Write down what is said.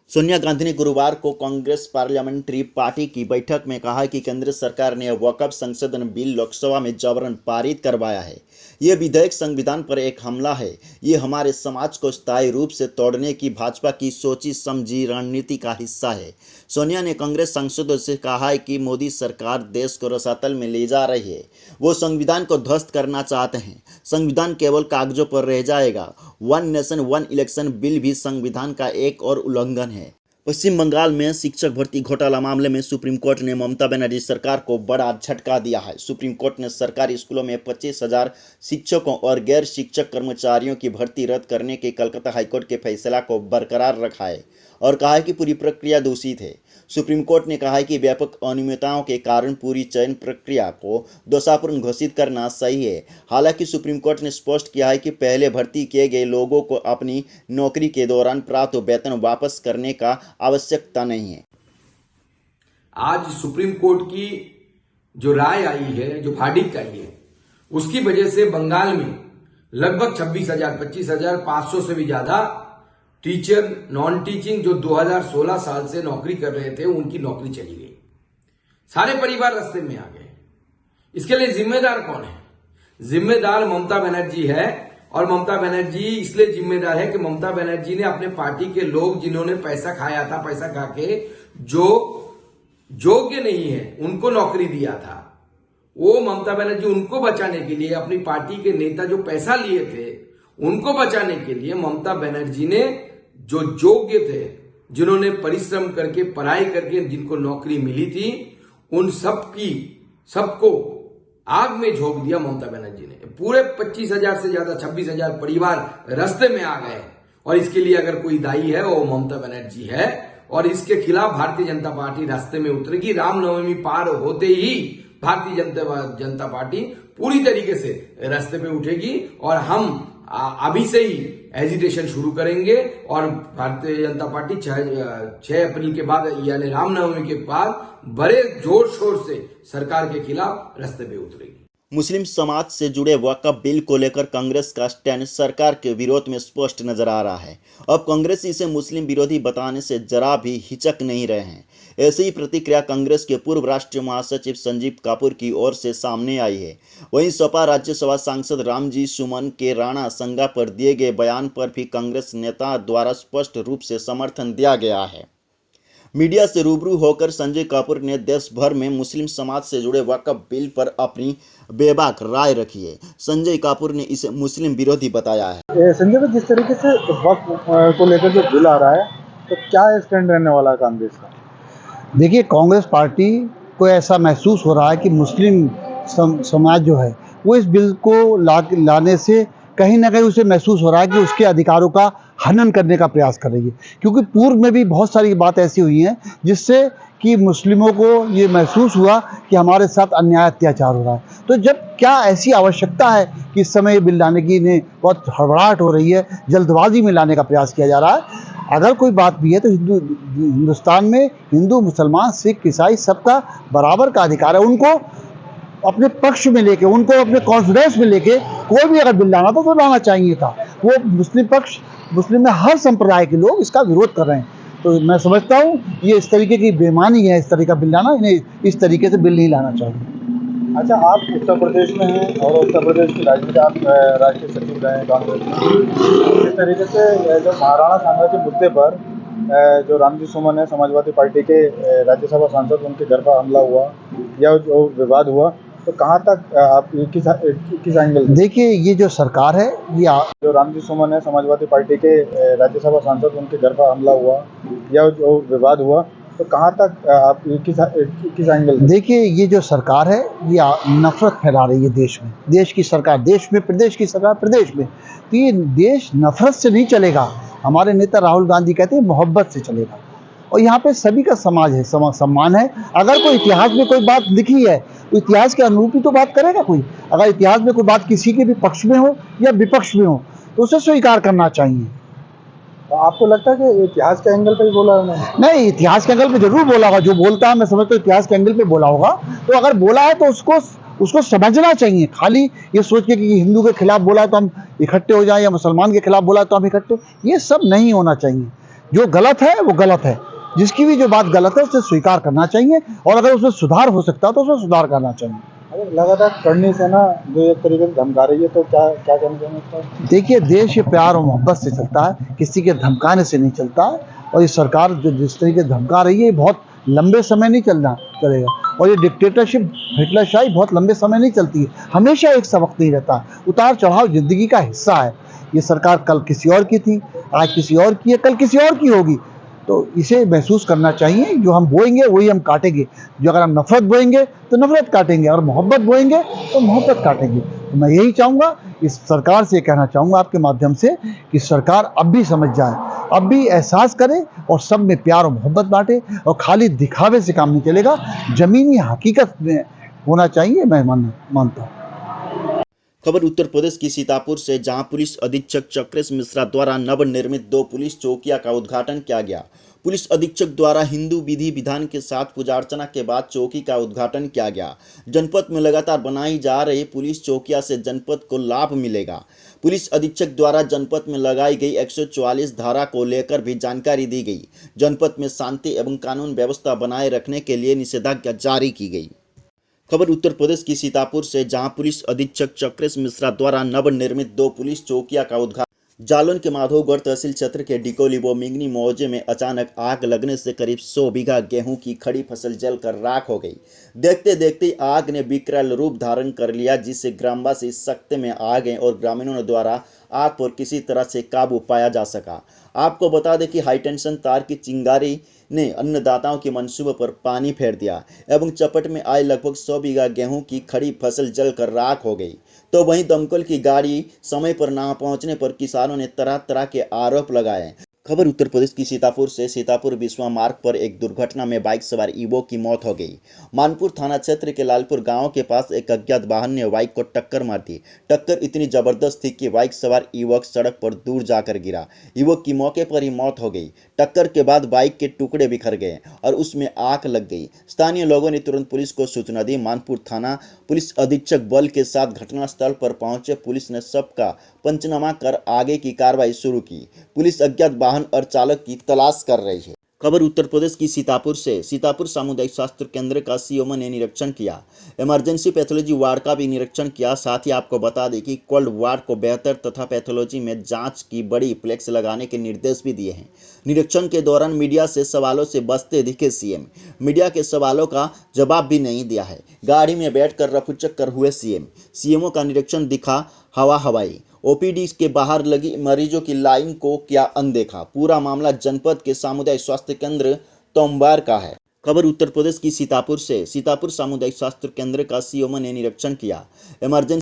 सोनिया गांधी ने गुरुवार को कांग्रेस पार्लियामेंट्री पार्टी की बैठक में कहा कि केंद्र सरकार ने वक्फ संशोधन बिल लोकसभा में जबरन पारित करवाया है। ये विधेयक संविधान पर एक हमला है। ये हमारे समाज को स्थायी रूप से तोड़ने की भाजपा की सोची समझी रणनीति का हिस्सा है। सोनिया ने कांग्रेस सांसदों से कहा है कि मोदी सरकार देश को रसातल में ले जा रही है। वो संविधान को ध्वस्त करना चाहते हैं। संविधान केवल कागजों पर रह जाएगा। One nation one election bill भी संविधान का एक और उल्लंघन है। पश्चिम बंगाल में शिक्षक भर्ती घोटाला मामले में सुप्रीम कोर्ट ने ममता बनर्जी सरकार को बड़ा झटका दिया है। सुप्रीम कोर्ट ने सरकारी स्कूलों में 25,000 शिक्षकों और गैर शिक्षक कर्मचारियों की भर्ती रद्द करने के कलकत्ता हाईकोर्ट के फैसला को बरकरार रखा है और कहा है कि पूरी प्रक्रिया दूषित है। सुप्रीम कोर्ट ने कहा है कि व्यापक अनियमितताओं के कारण पूरी चयन प्रक्रिया को दोषापूर्ण घोषित करना सही है। हालांकि सुप्रीम कोर्ट ने स्पष्ट किया है कि पहले भर्ती किए गए लोगों को अपनी नौकरी के दौरान प्राप्त वेतन वापस करने का आवश्यकता नहीं है। आज सुप्रीम कोर्ट की जो राय आई है, जो verdict आई है, उसकी वजह से बंगाल में लगभग 25,000 से भी ज्यादा टीचर नॉन टीचिंग जो 2016 साल से नौकरी कर रहे थे, उनकी नौकरी चली गई। सारे परिवार रास्ते में आ गए। इसके लिए जिम्मेदार कौन है? जिम्मेदार ममता बनर्जी है। और ममता बनर्जी इसलिए जिम्मेदार है कि ममता बनर्जी ने अपने पार्टी के लोग जिन्होंने पैसा खाया था, पैसा खा के जो योग्य नहीं है उनको नौकरी दिया था, वो ममता बनर्जी उनको बचाने के लिए, अपनी पार्टी के नेता जो पैसा लिए थे उनको बचाने के लिए ममता बनर्जी ने जो योग्य थे, जिन्होंने परिश्रम करके पढ़ाई करके जिनको नौकरी मिली थी, उन सबको आग में झोंक दिया ममता बनर्जी ने। पूरे 25,000 से ज्यादा 26,000 परिवार रास्ते में आ गए और इसके लिए अगर कोई दायी है वो ममता बनर्जी है और इसके खिलाफ भारतीय जनता पार्टी रास्ते में उतरेगी। रामनवमी पार होते ही भारतीय जनता पार्टी पूरी तरीके से रास्ते पे उठेगी और हम अभी से ही एजिटेशन शुरू करेंगे और भारतीय जनता पार्टी 6 अप्रैल के बाद यानी रामनवमी के बाद बड़े जोर शोर से सरकार के खिलाफ रास्ते पे उतरेगी। मुस्लिम समाज से जुड़े वक्फ बिल को लेकर कांग्रेस का स्टैंड सरकार के विरोध में स्पष्ट नजर आ रहा है। अब कांग्रेस इसे मुस्लिम विरोधी बताने से जरा भी हिचक नहीं रहे हैं। ऐसी ही प्रतिक्रिया कांग्रेस के पूर्व राष्ट्रीय महासचिव संजीव कपूर की ओर से सामने आई है। वहीं सपा राज्यसभा सांसद रामजी सुमन के राणा संगा पर दिए गए बयान पर भी कांग्रेस नेता द्वारा स्पष्ट रूप से समर्थन दिया गया है। मीडिया से रूबरू होकर संजय कपूर ने देश भर में मुस्लिम समाज से जुड़े वक्फ बिल पर अपनी बेबाक राय रखी है। संजय कपूर ने इसे मुस्लिम विरोधी बताया है। संजय भाई, जिस तरीके से वक्फ को लेकर जो बिल आ रहा है, तो क्या स्टैंड रहने वाला है कांग्रेस का? देखिए, कांग्रेस पार्टी को ऐसा महसूस हो रहा है कि मुस्लिम समाज जो है वो इस बिल को लाने से कहीं ना कहीं उसे महसूस हो रहा है कि उसके अधिकारों का हनन करने का प्रयास कर रही है। क्योंकि पूर्व में भी बहुत सारी बात ऐसी हुई हैं जिससे कि मुस्लिमों को ये महसूस हुआ कि हमारे साथ अन्याय अत्याचार हो रहा है। तो जब क्या ऐसी आवश्यकता है कि इस समय ये बिल लाने की इन्हें बहुत हड़बड़ाहट हो रही है, जल्दबाजी में लाने का प्रयास किया जा रहा है। अगर कोई बात भी है तो हिंदुस्तान में हिंदू, मुसलमान, सिख, ईसाई सबका बराबर का अधिकार है। उनको अपने पक्ष में लेके, उनको अपने कॉन्फिडेंस में लेके कोई भी अगर बिल लाना तो लाना चाहिए था। वो मुस्लिम में हर संप्रदाय के लोग इसका विरोध कर रहे हैं। तो मैं समझता हूँ ये इस तरीके की बेईमानी है, इस तरीके का बिल लाना, इन्हें इस तरीके से बिल नहीं लाना चाहिए। अच्छा, आप उत्तर प्रदेश में हैं और उत्तर प्रदेश की राजनीति, आप राष्ट्रीय सचिव रहे हैं कांग्रेस में। इस तरीके से जो महाराणा सांगा के मुद्दे पर जो रामजी सुमन है, समाजवादी पार्टी के राज्यसभा सांसद, उनके घर पर हमला हुआ या जो विवाद हुआ, तो कहाँ तक आप किस एंगल? देखिए, ये जो सरकार है, ये जो रामजी सुमन है, समाजवादी पार्टी के राज्यसभा सांसद, उनके घर पर हमला हुआ या जो विवाद हुआ, तो कहाँ तक आप किस एंगल? देखिए, ये जो सरकार है ये नफरत फैला रही है देश में। देश की सरकार देश में, प्रदेश की सरकार प्रदेश में। तो ये देश नफरत से नहीं चलेगा। हमारे नेता राहुल गांधी कहते हैं मोहब्बत से चलेगा। और यहाँ पे सभी का समाज है, सम्मान है। अगर कोई इतिहास में कोई बात लिखी है तो इतिहास के अनुरूप ही तो बात करेगा कोई। अगर इतिहास में कोई बात किसी के भी पक्ष में हो या विपक्ष में हो तो उसे स्वीकार करना चाहिए। तो आपको लगता है कि इतिहास के एंगल पे ही बोला उन्होंने? नहीं, इतिहास के एंगल पे जरूर बोला होगा। जो बोलता है मैं समझता हूँ इतिहास के एंगल पे बोला होगा। तो अगर बोला है तो उसको समझना चाहिए। खाली ये सोच के कि हिंदू के खिलाफ बोला है तो हम इकट्ठे हो जाएं या मुसलमान के खिलाफ बोला है तो हम इकट्ठे, ये सब नहीं होना चाहिए। जो गलत है वो गलत है, जिसकी भी जो बात गलत है उसे स्वीकार करना चाहिए, और अगर उसमें सुधार हो सकता है तो उसमें सुधार करना चाहिए। अगर लगातार करनी सेना जो एक तरीके से धमका रही है तो क्या क्या कहना चाहेंगे इस पर? देखिए, देश ये प्यार और मोहब्बत से चलता है, किसी के धमकाने से नहीं चलता है। और ये सरकार जो जिस तरीके से धमका रही है, ये बहुत लंबे समय नहीं चलेगा। और ये डिक्टेटरशिप, हिटलरशाही बहुत लंबे समय नहीं चलती है, हमेशा एक सा वक्त नहीं रहता है। उतार चढ़ाव जिंदगी का हिस्सा है। ये सरकार कल किसी और की थी, आज किसी और की है, कल किसी और की होगी। तो इसे महसूस करना चाहिए, जो हम बोएंगे वही हम काटेंगे। जो अगर हम नफरत बोएंगे तो नफरत काटेंगे, और मोहब्बत बोएंगे तो मोहब्बत काटेंगे। तो मैं यही चाहूँगा, इस सरकार से कहना चाहूँगा आपके माध्यम से, कि सरकार अब भी समझ जाए, अब भी एहसास करे और सब में प्यार और मोहब्बत बांटे, और खाली दिखावे से काम नहीं चलेगा, ज़मीनी हकीकत में होना चाहिए, मैं मानता हूँ। खबर उत्तर प्रदेश की सीतापुर से, जहां पुलिस अधीक्षक चक्रेश मिश्रा द्वारा नवनिर्मित 2 पुलिस चौकियां का उद्घाटन किया गया। पुलिस अधीक्षक द्वारा हिंदू विधि विधान के साथ पूजा अर्चना के बाद चौकी का उद्घाटन किया गया। जनपद में लगातार बनाई जा रही पुलिस चौकियां से जनपद को लाभ मिलेगा। पुलिस अधीक्षक द्वारा जनपद में लगाई गई 144 धारा को लेकर भी जानकारी दी गई। जनपद में शांति एवं कानून व्यवस्था बनाए रखने के लिए निषेधाज्ञा जारी की गई। खबर उत्तर प्रदेश की सीतापुर से, जहां पुलिस अधीक्षक चक्रेश मिश्रा द्वारा नवनिर्मित 2 पुलिस चौकियां का उद्घाटन। जालौन के माधोगढ़ तहसील क्षेत्र के डिकोली व मिंगनी मौजे में अचानक आग लगने से करीब 100 बीघा गेहूं की खड़ी फसल जलकर राख हो गई। देखते देखते आग ने विकराल रूप धारण कर लिया, जिससे ग्रामवासी सकते में आ गए और ग्रामीणों द्वारा आग पर किसी तरह से काबू पाया जा सका। आपको बता दें कि हाईटेंशन तार की चिंगारी ने अन्नदाताओं के मंसूबे पर पानी फेर दिया एवं चपेट में आए लगभग 100 बीघा गेहूं की खड़ी फसल जलकर राख हो गई। तो वहीं दमकल की गाड़ी समय पर ना पहुंचने पर किसानों ने तरह तरह के आरोप लगाए। खबर उत्तर प्रदेश की सीतापुर से, सीतापुर बिस्वा मार्ग पर एक दुर्घटना में बाइक सवार युवक की मौत हो गई। मानपुर थाना क्षेत्र के लालपुर गांव के पास एक अज्ञात वाहन ने बाइक को टक्कर मार दी। टक्कर इतनी जबरदस्त थी कि बाइक सवार युवक सड़क पर दूर जाकर गिरा। युवक की मौके पर ही मौत हो गई। टक्कर के बाद बाइक के टुकड़े बिखर गए और उसमें आग लग गई। स्थानीय लोगों ने तुरंत पुलिस को सूचना दी। मानपुर थाना पुलिस अधीक्षक बल के साथ घटनास्थल पर पहुंचे। पुलिस ने सबका पंचनामा कर आगे की कार्रवाई शुरू की। पुलिस अज्ञात वाहन और चालक की तलाश कर रही है। खबर उत्तर प्रदेश की सीतापुर से, सीतापुर सामुदायिक स्वास्थ्य केंद्र का सीएमओ ने निरीक्षण किया। इमरजेंसी पैथोलॉजी वार्ड का भी निरीक्षण किया। साथ ही आपको बता दें कि कोल्ड वार्ड को बेहतर तथा पैथोलॉजी में जांच की बड़ी फ्लेक्स लगाने के निर्देश भी दिए हैं। निरीक्षण के दौरान मीडिया से सवालों से बचते दिखे सीएम। मीडिया के सवालों का जवाब भी नहीं दिया है। गाड़ी में बैठकर रफूचक्कर हुए सीएम। सीएमओ का निरीक्षण दिखा हवाई। ओपीडी के बाहर लगी मरीजों की लाइन को किया अनदेखा। पूरा मामला जनपद के सामुदायिक स्वास्थ्य केंद्र तोमबार का है। खबर उत्तर प्रदेश की सीतापुर से, सीतापुर सामुदायिक स्वास्थ्य केंद्र का सीएमओ ने निरीक्षण किया। इमरजेंसी